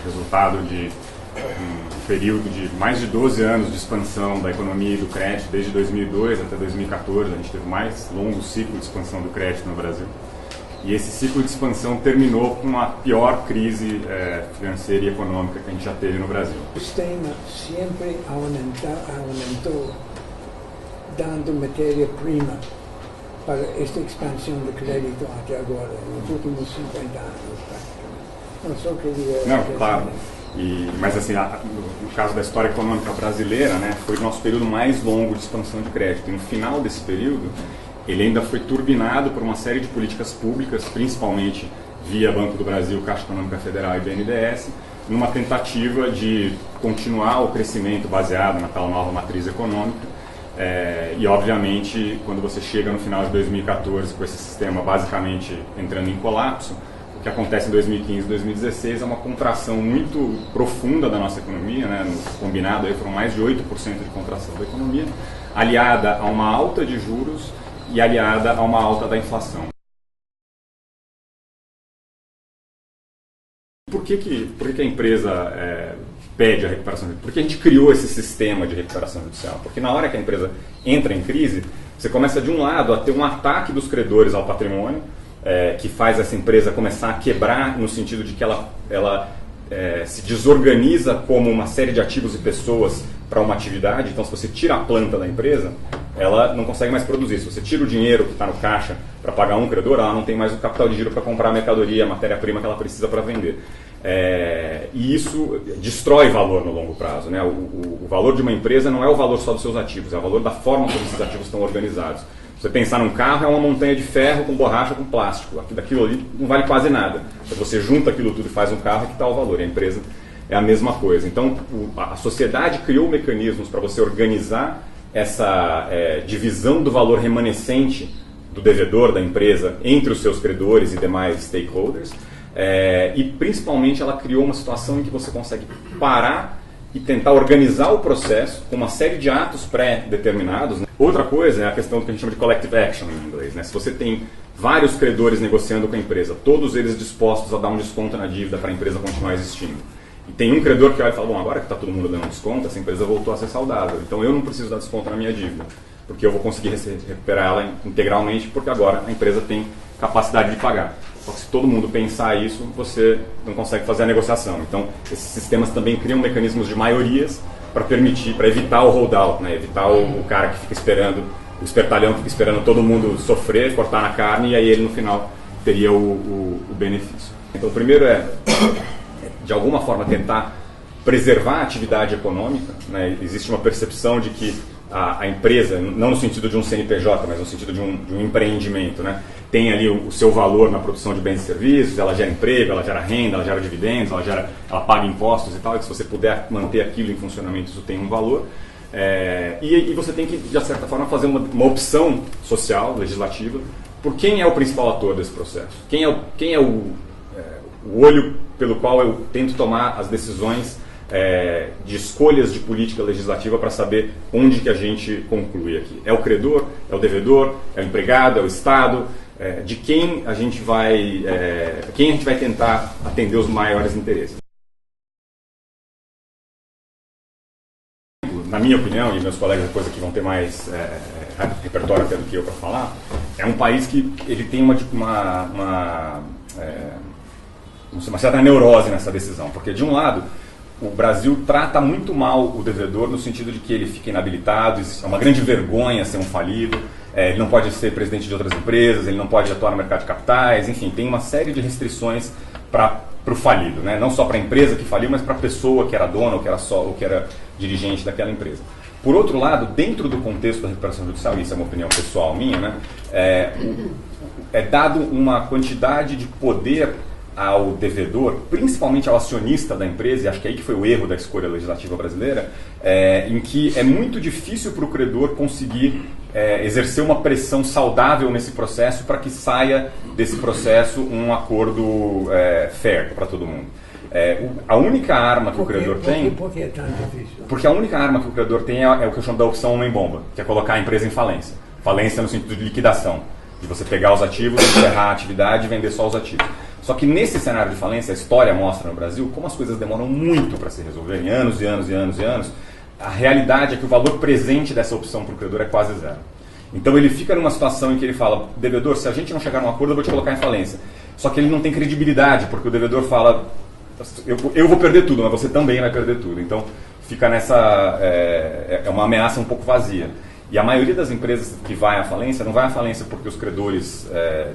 resultado de um período de mais de 12 anos de expansão da economia e do crédito, desde 2002 até 2014, a gente teve o mais longo ciclo de expansão do crédito no Brasil. E esse ciclo de expansão terminou com a pior crise financeira e econômica que a gente já teve no Brasil. O sistema sempre aumentou, dando matéria-prima para esta expansão do crédito até agora, nos últimos 50 anos, praticamente. Não só queria... Não, claro. Mas assim, no caso da história econômica brasileira, né, foi o nosso período mais longo de expansão de crédito. E no final desse período, ele ainda foi turbinado por uma série de políticas públicas, principalmente via Banco do Brasil, Caixa Econômica Federal e BNDES, numa tentativa de continuar o crescimento baseado na tal nova matriz econômica. E obviamente, quando você chega no final de 2014 com esse sistema basicamente entrando em colapso, o que acontece em 2015 e 2016 é uma contração muito profunda da nossa economia, né? No combinado aí foram mais de 8% de contração da economia, aliada a uma alta de juros e aliada a uma alta da inflação. Por que a empresa pede a recuperação judicial? Por que a gente criou esse sistema de recuperação judicial? Porque na hora que a empresa entra em crise, você começa de um lado a ter um ataque dos credores ao patrimônio, que faz essa empresa começar a quebrar no sentido de que ela se desorganiza como uma série de ativos e pessoas para uma atividade. Então, se você tira a planta da empresa, ela não consegue mais produzir. Se você tira o dinheiro que está no caixa para pagar um credor, ela não tem mais o capital de giro para comprar a mercadoria, a matéria-prima que ela precisa para vender. E isso destrói valor no longo prazo, né? O valor de uma empresa não é o valor só dos seus ativos, é o valor da forma como esses ativos estão organizados. Se você pensar num carro, é uma montanha de ferro com borracha, com plástico. Daquilo ali não vale quase nada. Se você junta aquilo tudo e faz um carro, é que está o valor. E a empresa é a mesma coisa. Então, a sociedade criou mecanismos para você organizar essa divisão do valor remanescente do devedor da empresa entre os seus credores e demais stakeholders. E, principalmente, ela criou uma situação em que você consegue parar e tentar organizar o processo com uma série de atos pré-determinados, né? Outra coisa é a questão do que a gente chama de collective action em inglês, né? Se você tem vários credores negociando com a empresa, todos eles dispostos a dar um desconto na dívida para a empresa continuar existindo, e tem um credor que olha e fala, bom, agora que está todo mundo dando desconto, essa empresa voltou a ser saudável, então eu não preciso dar desconto na minha dívida, porque eu vou conseguir recuperar ela integralmente, porque agora a empresa tem capacidade de pagar. Só que se todo mundo pensar isso, você não consegue fazer a negociação. Então, esses sistemas também criam mecanismos de maiorias para evitar o holdout, né? Evitar o cara que fica esperando, o espertalhão que fica esperando todo mundo sofrer, cortar na carne, e aí ele no final teria o benefício. Então, o primeiro de alguma forma, tentar preservar a atividade econômica, né? Existe uma percepção de que a empresa, não no sentido de um CNPJ, mas no sentido de um empreendimento, né? Tem ali o seu valor na produção de bens e serviços, ela gera emprego, ela gera renda, ela gera dividendos, ela paga impostos e tal, e se você puder manter aquilo em funcionamento, isso tem um valor. E você tem que, de certa forma, fazer uma opção social, legislativa, por quem é o principal ator desse processo. Quem é o olho pelo qual eu tento tomar as decisões de escolhas de política legislativa para saber onde que a gente conclui aqui. É o credor, é o devedor, é o empregado, é o Estado, de quem a gente vai tentar atender os maiores interesses. Na minha opinião, e meus colegas depois aqui vão ter mais repertório até do que eu para falar, é um país que ele tem uma certa neurose nessa decisão, porque de um lado o Brasil trata muito mal o devedor no sentido de que ele fica inabilitado, é uma grande vergonha ser um falido, ele não pode ser presidente de outras empresas, ele não pode atuar no mercado de capitais, enfim, tem uma série de restrições para o falido, né? Não só para a empresa que faliu, mas para a pessoa que era dona ou que era dirigente daquela empresa. Por outro lado, dentro do contexto da recuperação judicial, isso é uma opinião pessoal minha, né? É dado uma quantidade de poder ao devedor, principalmente ao acionista da empresa, e acho que aí que foi o erro da escolha legislativa brasileira, em que é muito difícil para o credor conseguir exercer uma pressão saudável nesse processo para que saia desse processo um acordo fair para todo mundo. A única arma que o credor tem... Por que é tão difícil? Porque a única arma que o credor tem é o que eu chamo da opção homem-bomba, que é colocar a empresa em falência. Falência no sentido de liquidação, de você pegar os ativos, encerrar a atividade e vender só os ativos. Só que nesse cenário de falência, a história mostra no Brasil como as coisas demoram muito para se resolverem, anos e anos e anos e anos. A realidade é que o valor presente dessa opção para o credor é quase zero. Então ele fica numa situação em que ele fala, devedor, se a gente não chegar num acordo, eu vou te colocar em falência. Só que ele não tem credibilidade, porque o devedor fala, eu vou perder tudo, mas você também vai perder tudo. Então fica nessa, é uma ameaça um pouco vazia. E a maioria das empresas que vai à falência, não vai à falência porque os credores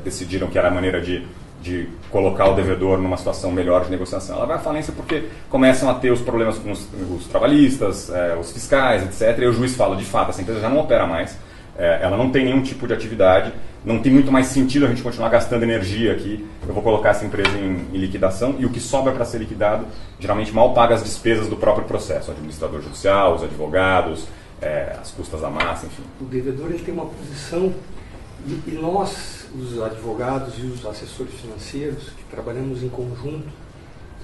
decidiram que era a maneira de colocar o devedor numa situação melhor de negociação. Ela vai à falência porque começam a ter os problemas com os trabalhistas, os fiscais, etc. E o juiz fala, de fato, essa empresa já não opera mais, ela não tem nenhum tipo de atividade, não tem muito mais sentido a gente continuar gastando energia aqui, eu vou colocar essa empresa em liquidação, e o que sobra para ser liquidado, geralmente mal paga as despesas do próprio processo, o administrador judicial, os advogados, as custas da massa, enfim. O devedor ele tem uma posição, e nós, os advogados e os assessores financeiros, que trabalhamos em conjunto,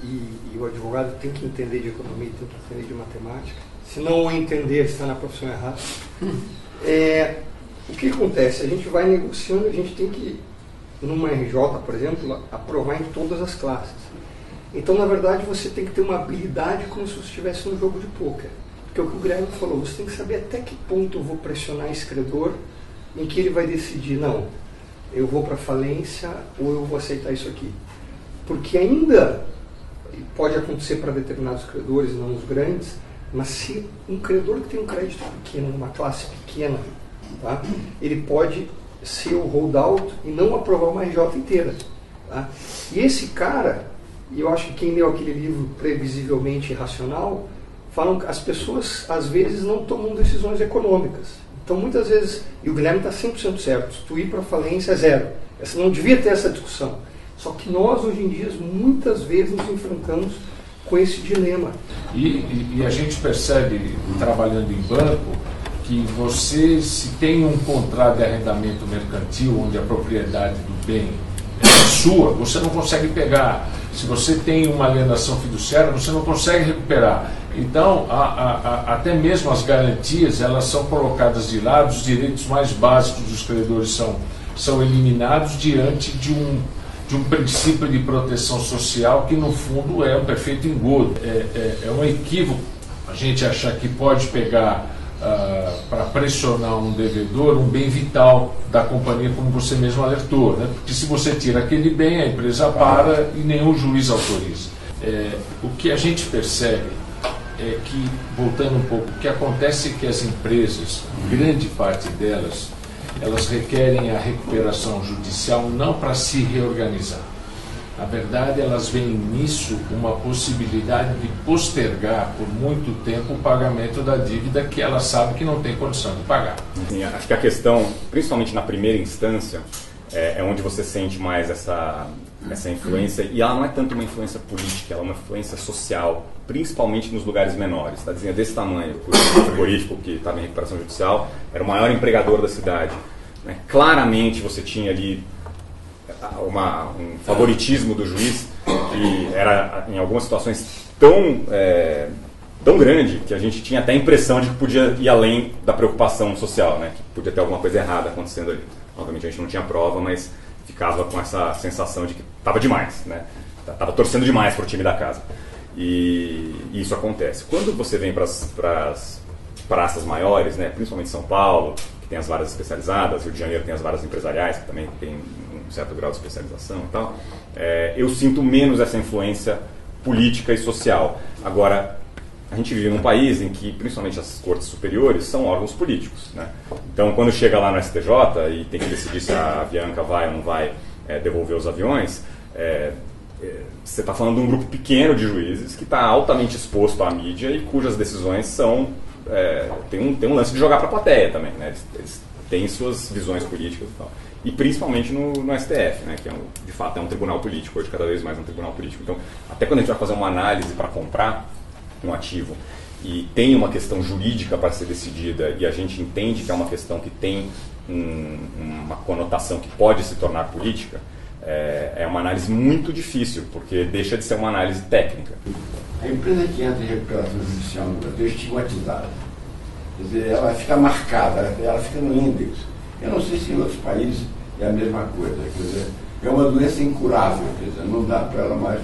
e o advogado tem que entender de economia, tem que entender de matemática, se não entender, está na profissão errada. O que acontece? A gente vai negociando, a gente tem que, numa RJ, por exemplo, aprovar em todas as classes. Então, na verdade, você tem que ter uma habilidade como se você estivesse num jogo de pôquer. Porque é o que o Guilherme falou, você tem que saber até que ponto eu vou pressionar esse credor, em que ele vai decidir, não, eu vou para falência ou eu vou aceitar isso aqui. Porque ainda pode acontecer para determinados credores, não os grandes, mas se um credor que tem um crédito pequeno, numa classe pequena, tá, ele pode ser o holdout e não aprovar uma RJ inteira. Tá? E esse cara, e eu acho que quem leu aquele livro Previsivelmente Irracional, falam que as pessoas às vezes não tomam decisões econômicas. Então muitas vezes, e o Guilherme está 100% certo, se tu ir para falência é zero. Essa não devia ter essa discussão. Só que nós hoje em dia muitas vezes nos enfrentamos com esse dilema. E a gente percebe, trabalhando em banco, que você, se tem um contrato de arrendamento mercantil, onde a propriedade do bem é sua, você não consegue pegar. Se você tem uma alienação fiduciária, você não consegue recuperar. Então, até mesmo as garantias, elas são colocadas de lado, os direitos mais básicos dos credores são eliminados diante de um princípio de proteção social que, no fundo, é um perfeito engodo. É um equívoco a gente achar que pode pegar para pressionar um devedor um bem vital da companhia, como você mesmo alertou, né? Porque se você tira aquele bem, a empresa para e nenhum juiz autoriza. O que a gente percebe é que, voltando um pouco, o que acontece é que as empresas, grande parte delas, elas requerem a recuperação judicial não para se reorganizar. Na verdade, elas veem nisso uma possibilidade de postergar por muito tempo o pagamento da dívida que ela sabe que não tem condição de pagar. Sim, acho que a questão, principalmente na primeira instância, é onde você sente mais essa influência, e ela não é tanto uma influência política, ela é uma influência social, principalmente nos lugares menores. Tá dizendo desse tamanho, o frigorífico que estava em recuperação judicial era o maior empregador da cidade. Né? Claramente você tinha ali um favoritismo do juiz, que era, em algumas situações, tão grande que a gente tinha até a impressão de que podia ir além da preocupação social, né? Que podia ter alguma coisa errada acontecendo ali. Obviamente a gente não tinha prova, mas ficava com essa sensação de que estava demais, né? Estava torcendo demais para o time da casa. E isso acontece. Quando você vem para as praças maiores, né? Principalmente São Paulo, que tem as varas especializadas, Rio de Janeiro tem as varas empresariais, que também tem um certo grau de especialização e tal, eu sinto menos essa influência política e social. Agora, a gente vive num país em que, principalmente as cortes superiores, são órgãos políticos, né? Então, quando chega lá no STJ e tem que decidir se a Avianca vai ou não vai devolver os aviões, você está falando de um grupo pequeno de juízes que está altamente exposto à mídia e cujas decisões são... tem um lance de jogar para a plateia também, né? Eles têm suas visões políticas e tal. E principalmente no STF, né? Que de fato é um tribunal político, hoje cada vez mais um tribunal político. Então, até quando a gente vai fazer uma análise para comprar um ativo e tem uma questão jurídica para ser decidida e a gente entende que é uma questão que tem uma conotação que pode se tornar política, é uma análise muito difícil, porque deixa de ser uma análise técnica. A empresa que entra em recuperação judicial no Brasil é estigmatizada. Quer dizer, ela fica marcada, ela fica no índex. Eu não sei se em outros países é a mesma coisa. Quer dizer, é uma doença incurável, quer dizer, não dá para ela mais.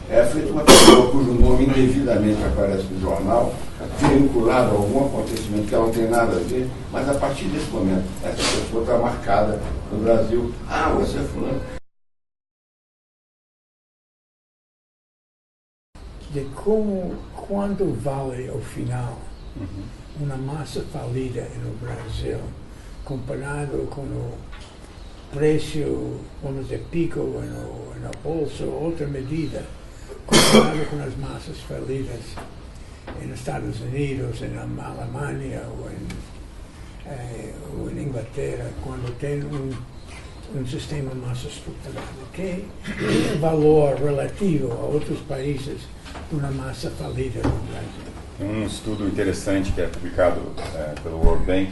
É feita uma pessoa cujo nome indevidamente aparece no jornal, vinculado a algum acontecimento que ela não tem nada a ver, mas a partir desse momento, essa pessoa está marcada no Brasil. Ah, você é fulano. De como, quanto vale ao final uma massa falida no Brasil, comparado com o preço, vamos dizer, pico na bolsa, outra medida, comparado com as massas falidas nos Estados Unidos, na Alemanha ou em Inglaterra, quando tem um sistema mais estruturado. Que é o valor relativo a outros países de uma massa falida no Brasil? Tem um estudo interessante que é publicado pelo World Bank,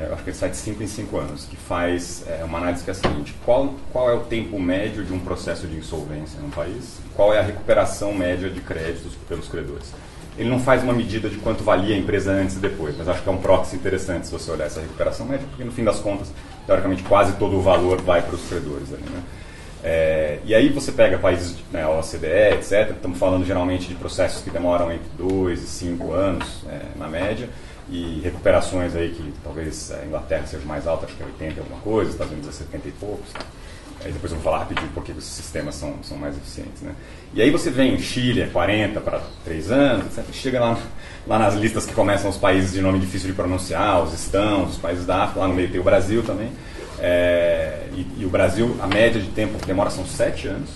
eu acho que ele sai de 5 em 5 anos, que faz uma análise que é a seguinte: qual é o tempo médio de um processo de insolvência num país? Qual é a recuperação média de créditos pelos credores? Ele não faz uma medida de quanto valia a empresa antes e depois, mas acho que é um proxy interessante se você olhar essa recuperação média, porque no fim das contas, teoricamente, quase todo o valor vai para os credores ali, né? E aí você pega países, né, OCDE, etc., estamos falando geralmente de processos que demoram entre 2 e 5 anos, na média, e recuperações aí que talvez a Inglaterra seja mais alta, acho que é 80 e alguma coisa, Estados Unidos é 70 e poucos. Aí depois eu vou falar rapidinho porque esses sistemas são mais eficientes, né? E aí você vem em Chile, 40 para 3 anos, etc. Chega lá nas listas que começam os países de nome difícil de pronunciar, os estãos, os países da África, lá no meio tem o Brasil também. E o Brasil, a média de tempo que demora são 7 anos.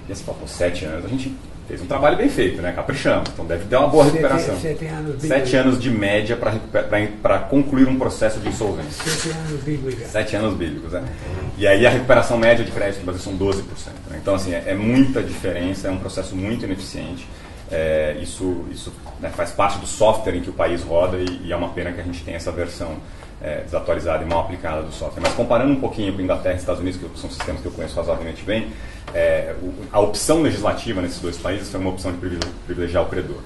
E assim, pô, 7 anos, a gente fez um trabalho bem feito, né? Caprichamos, então deve ter uma boa recuperação. 7 anos de média para concluir um processo de insolvência. 7 anos bíblicos. 7 anos bíblicos, né? E aí a recuperação média de crédito no Brasil são 12%. Né? Então, assim, é muita diferença, é um processo muito ineficiente. Isso né, faz parte do software em que o país roda e é uma pena que a gente tenha essa versão desatualizada e mal aplicada do software. Mas comparando um pouquinho com Inglaterra e Estados Unidos, que são sistemas que eu conheço razoavelmente bem, a opção legislativa nesses dois países foi uma opção de privilegiar o credor.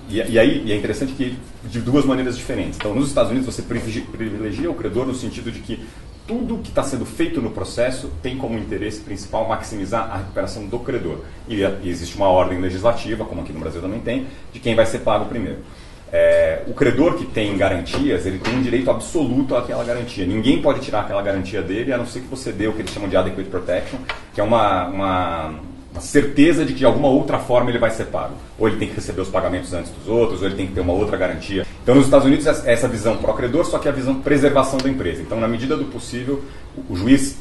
E aí é interessante que de duas maneiras diferentes. Então, nos Estados Unidos você privilegia o credor no sentido de que tudo que está sendo feito no processo tem como interesse principal maximizar a recuperação do credor. E existe uma ordem legislativa, como aqui no Brasil também tem, de quem vai ser pago primeiro. O credor que tem garantias, ele tem um direito absoluto àquela garantia. Ninguém pode tirar aquela garantia dele, a não ser que você dê o que eles chamam de adequate protection, que é uma certeza de que de alguma outra forma ele vai ser pago. Ou ele tem que receber os pagamentos antes dos outros, ou ele tem que ter uma outra garantia. Então, nos Estados Unidos, é essa visão pró-credor, só que é a visão preservação da empresa. Então, na medida do possível, o juiz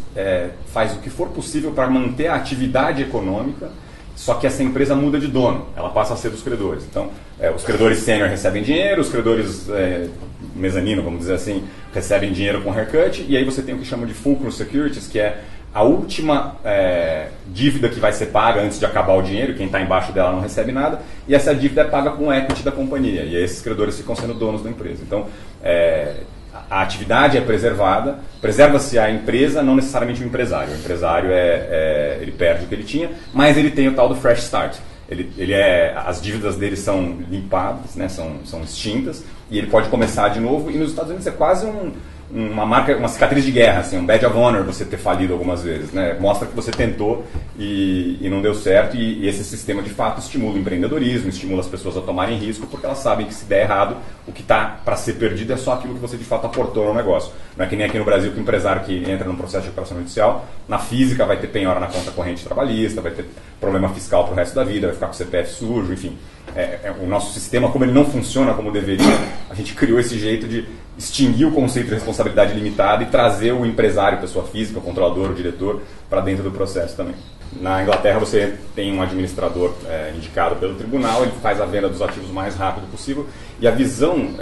faz o que for possível para manter a atividade econômica, só que essa empresa muda de dono, ela passa a ser dos credores. Então, os credores sênior recebem dinheiro, os credores mezanino, vamos dizer assim, recebem dinheiro com haircut, e aí você tem o que chamam de fulcrum securities, que é a última dívida que vai ser paga antes de acabar o dinheiro, quem está embaixo dela não recebe nada, e essa dívida é paga com o equity da companhia, e aí esses credores ficam sendo donos da empresa. Então, a atividade é preservada, preserva-se a empresa, não necessariamente o empresário. O empresário ele perde o que ele tinha, mas ele tem o tal do fresh start. As dívidas dele são limpadas, né, são extintas, e ele pode começar de novo, e nos Estados Unidos é quase uma marca, uma cicatriz de guerra, assim, um badge of honor você ter falido algumas vezes, né? Mostra que você tentou e não deu certo, e esse sistema de fato estimula o empreendedorismo, estimula as pessoas a tomarem risco, porque elas sabem que se der errado, o que está para ser perdido é só aquilo que você de fato aportou no negócio. Não é que nem aqui no Brasil que o empresário que entra num processo de recuperação judicial, na física vai ter penhora na conta corrente trabalhista, vai ter problema fiscal para o resto da vida, vai ficar com o CPF sujo, enfim. O nosso sistema, como ele não funciona como deveria, a gente criou esse jeito de extinguir o conceito de responsabilidade limitada e trazer o empresário, pessoa física, o controlador, o diretor, para dentro do processo também. Na Inglaterra você tem um administrador indicado pelo tribunal, ele faz a venda dos ativos o mais rápido possível, e a visão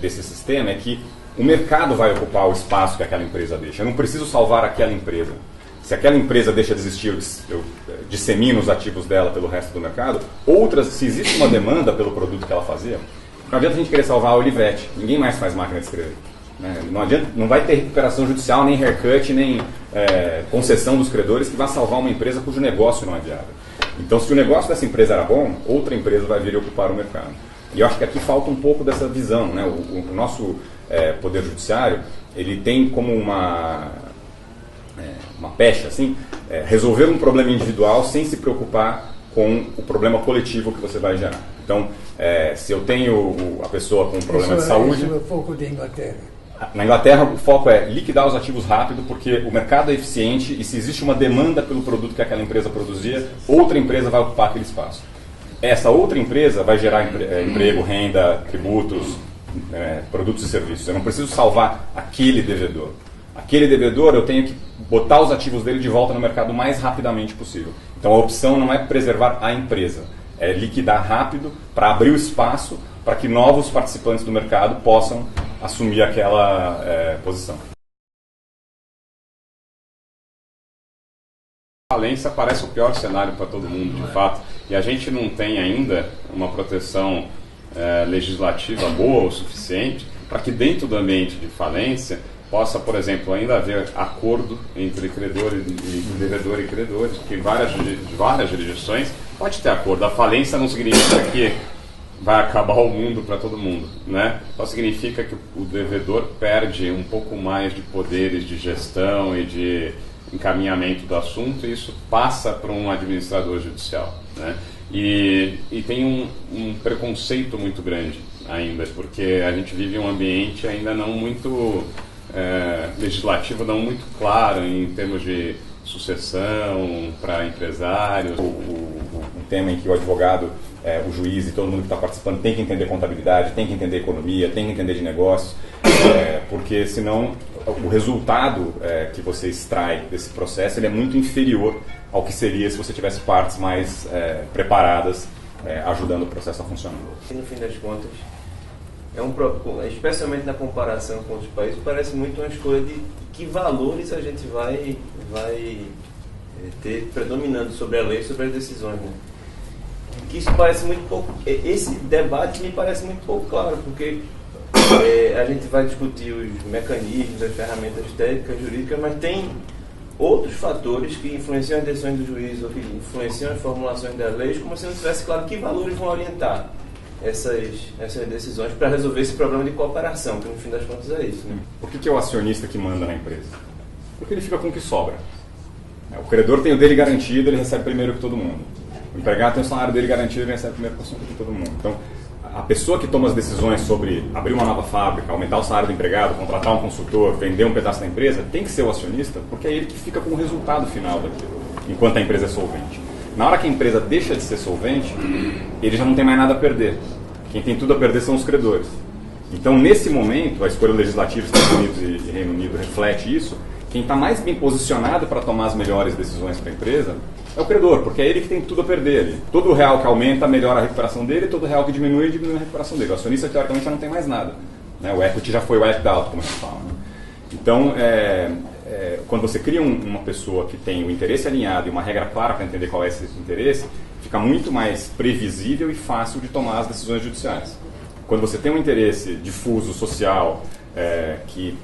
desse sistema é que o mercado vai ocupar o espaço que aquela empresa deixa. Eu não preciso salvar aquela empresa. Se aquela empresa deixa de existir, eu dissemino os ativos dela pelo resto do mercado, se existe uma demanda pelo produto que ela fazia, não adianta a gente querer salvar a Olivetti, ninguém mais faz máquina de escrever. Né? Não vai ter recuperação judicial, nem haircut, nem concessão dos credores que vai salvar uma empresa cujo negócio não é viável. Então, se o negócio dessa empresa era bom, outra empresa vai vir ocupar o mercado. E eu acho que aqui falta um pouco dessa visão. Né? O nosso Poder Judiciário, ele tem como uma pecha, assim, resolver um problema individual sem se preocupar com o problema coletivo que você vai gerar. Então, se eu tenho a pessoa com um problema de saúde... Isso é o foco da Inglaterra. Na Inglaterra, o foco é liquidar os ativos rápido, porque o mercado é eficiente e se existe uma demanda pelo produto que aquela empresa produzia, outra empresa vai ocupar aquele espaço. Essa outra empresa vai gerar emprego, renda, tributos, produtos e serviços. Eu não preciso salvar aquele devedor. Aquele devedor, eu tenho que botar os ativos dele de volta no mercado o mais rapidamente possível. Então a opção não é preservar a empresa, é liquidar rápido para abrir o espaço para que novos participantes do mercado possam assumir aquela posição. A falência parece o pior cenário para todo mundo, de fato, e a gente não tem ainda uma proteção legislativa boa o suficiente para que dentro do ambiente de falência possa, por exemplo, ainda haver acordo entre credores e devedor e credores, porque em várias jurisdições pode ter acordo. A falência não significa que vai acabar o mundo para todo mundo, né? Só significa que o devedor perde um pouco mais de poderes de gestão e de encaminhamento do assunto, e isso passa para um administrador judicial, né? E tem um preconceito muito grande ainda, porque a gente vive um ambiente ainda não muito legislativo, não muito claro em termos de sucessão para empresários. Um tema em que o advogado, o juiz e todo mundo que está participando tem que entender contabilidade, tem que entender economia, tem que entender de negócios, porque senão o resultado que você extrai desse processo ele é muito inferior ao que seria se você tivesse partes mais preparadas ajudando o processo a funcionar. E no fim das contas, especialmente na comparação com outros países, parece muito uma escolha de que valores a gente vai ter predominando sobre a lei, sobre as decisões, né? Que isso parece muito pouco. Esse debate me parece muito pouco claro, porque a gente vai discutir os mecanismos, as ferramentas técnicas, jurídicas, mas tem outros fatores que influenciam as decisões do juiz ou que influenciam as formulações das leis, como se não tivesse claro que valores vão orientar essas decisões para resolver esse problema de cooperação, que no fim das contas é isso, né? Por que é o acionista que manda na empresa? Porque ele fica com o que sobra. O credor tem o dele garantido, ele recebe primeiro que todo mundo. O empregado tem o salário dele garantido, ele recebe primeiro que todo mundo. Então, a pessoa que toma as decisões sobre abrir uma nova fábrica, aumentar o salário do empregado, contratar um consultor, vender um pedaço da empresa, tem que ser o acionista, porque é ele que fica com o resultado final daquilo, enquanto a empresa é solvente. Na hora que a empresa deixa de ser solvente, ele já não tem mais nada a perder. Quem tem tudo a perder são os credores. Então, nesse momento, a escolha legislativa dos Estados Unidos e Reino Unido reflete isso. Quem está mais bem posicionado para tomar as melhores decisões para a empresa é o credor, porque é ele que tem tudo a perder ali. Todo real que aumenta, melhora a recuperação dele, todo real que diminui a recuperação dele. O acionista, teoricamente, já não tem mais nada, né? O equity já foi wiped out, como a gente fala, né? Então, quando você cria uma pessoa que tem o interesse alinhado e uma regra clara para entender qual é esse interesse, fica muito mais previsível e fácil de tomar as decisões judiciais. Quando você tem um interesse difuso, social, que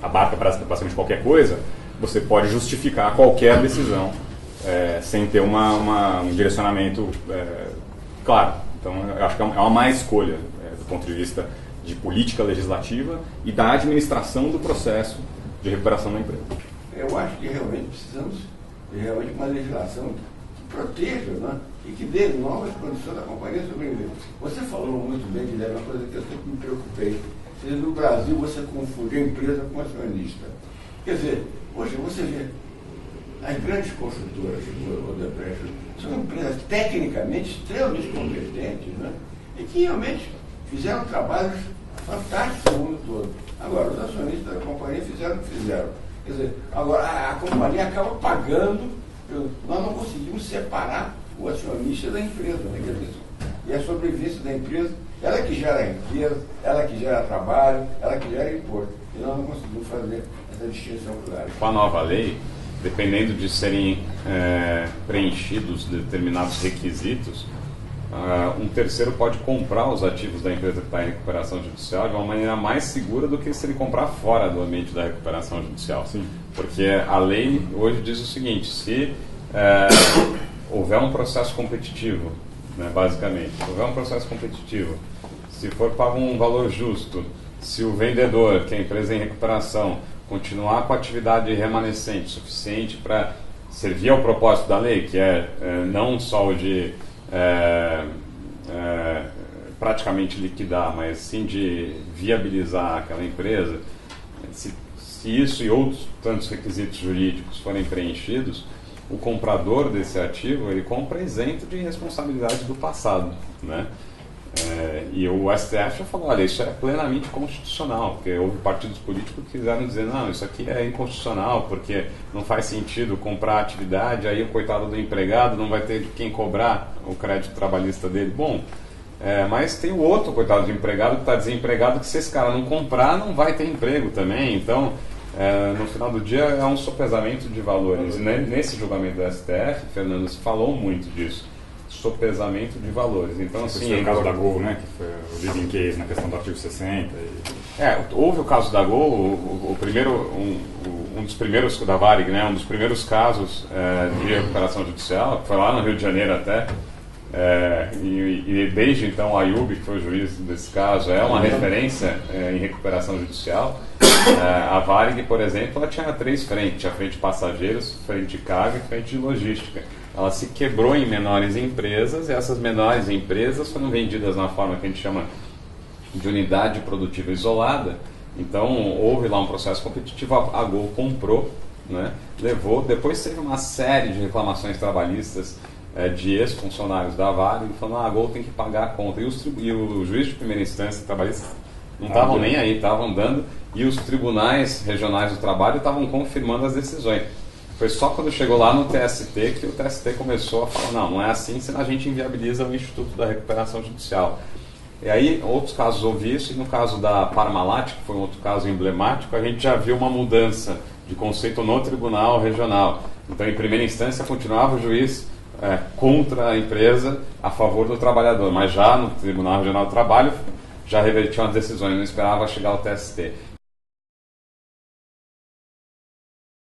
abarca basicamente qualquer coisa, você pode justificar qualquer decisão sem ter um direcionamento claro. Então, eu acho que é uma má escolha do ponto de vista de política legislativa e da administração do processo de recuperação da empresa. Eu acho que realmente precisamos de uma legislação que proteja, né, e que dê novas condições da companhia sobreviver. Você falou muito bem, Guilherme, uma coisa que eu sempre me preocupei. No Brasil, você confunde a empresa com acionista. Quer dizer, hoje você vê as grandes construtoras, o Odebrecht, são empresas tecnicamente extremamente competentes, né, e que realmente fizeram trabalhos fantásticos no mundo todo. Agora, os acionistas da companhia fizeram o que fizeram. Quer dizer, agora a companhia acaba pagando, nós não conseguimos separar o acionista da empresa, né? Quer dizer, e a sobrevivência da empresa, ela que gera empresa, ela que gera trabalho, ela que gera imposto. E nós não conseguimos fazer essa distinção clara. Com a nova lei, dependendo de serem preenchidos determinados requisitos, um terceiro pode comprar os ativos da empresa que está em recuperação judicial de uma maneira mais segura do que se ele comprar fora do ambiente da recuperação judicial. Sim. Porque a lei hoje diz o seguinte: se houver um processo competitivo, né, basicamente, se houver um processo competitivo, se for pago um valor justo, se o vendedor, que é a empresa em recuperação, continuar com a atividade remanescente suficiente para servir ao propósito da lei, que é não só o de praticamente liquidar, mas sim de viabilizar aquela empresa, se isso e outros tantos requisitos jurídicos forem preenchidos, o comprador desse ativo, ele compra isento de responsabilidade do passado, né? E o STF já falou, olha, isso é plenamente constitucional, porque houve partidos políticos que quiseram dizer, não, isso aqui é inconstitucional, porque não faz sentido comprar atividade, aí o coitado do empregado não vai ter de quem cobrar o crédito trabalhista dele. Bom, mas tem o outro coitado do empregado que está desempregado, que se esse cara não comprar, não vai ter emprego também. Então, no final do dia, é um sopesamento de valores. E nesse julgamento do STF, Fernando, se falou muito disso. Sopesamento de valores. Então, assim, foi o caso da Gol, né, que foi o leading case na questão do artigo 60. Houve o caso da Gol, um dos primeiros da Varig, né, um dos primeiros casos de recuperação judicial, que foi lá no Rio de Janeiro até. E desde então a Ayub, que foi o juiz desse caso, é uma referência em recuperação judicial. A Varig, por exemplo, ela tinha 3 frentes: tinha frente de passageiros, frente de carga e frente de logística. Ela se quebrou em menores empresas, e essas menores empresas foram vendidas na forma que a gente chama de unidade produtiva isolada. Então houve lá um processo competitivo, a Gol comprou, né, levou, depois teve uma série de reclamações trabalhistas de ex-funcionários da Varig, falando, a Gol tem que pagar a conta. E o juiz de primeira instância trabalhista não estavam nem aí, estavam dando, e os tribunais regionais do trabalho estavam confirmando as decisões. Foi só quando chegou lá no TST que o TST começou a falar, não é assim, senão a gente inviabiliza o Instituto da Recuperação Judicial. E aí, outros casos houve isso, e no caso da Parmalat, que foi um outro caso emblemático, a gente já viu uma mudança de conceito no tribunal regional. Então, em primeira instância, continuava o juiz contra a empresa, a favor do trabalhador, mas já no Tribunal Regional do Trabalho já revertiam as decisões, não esperava chegar ao TST.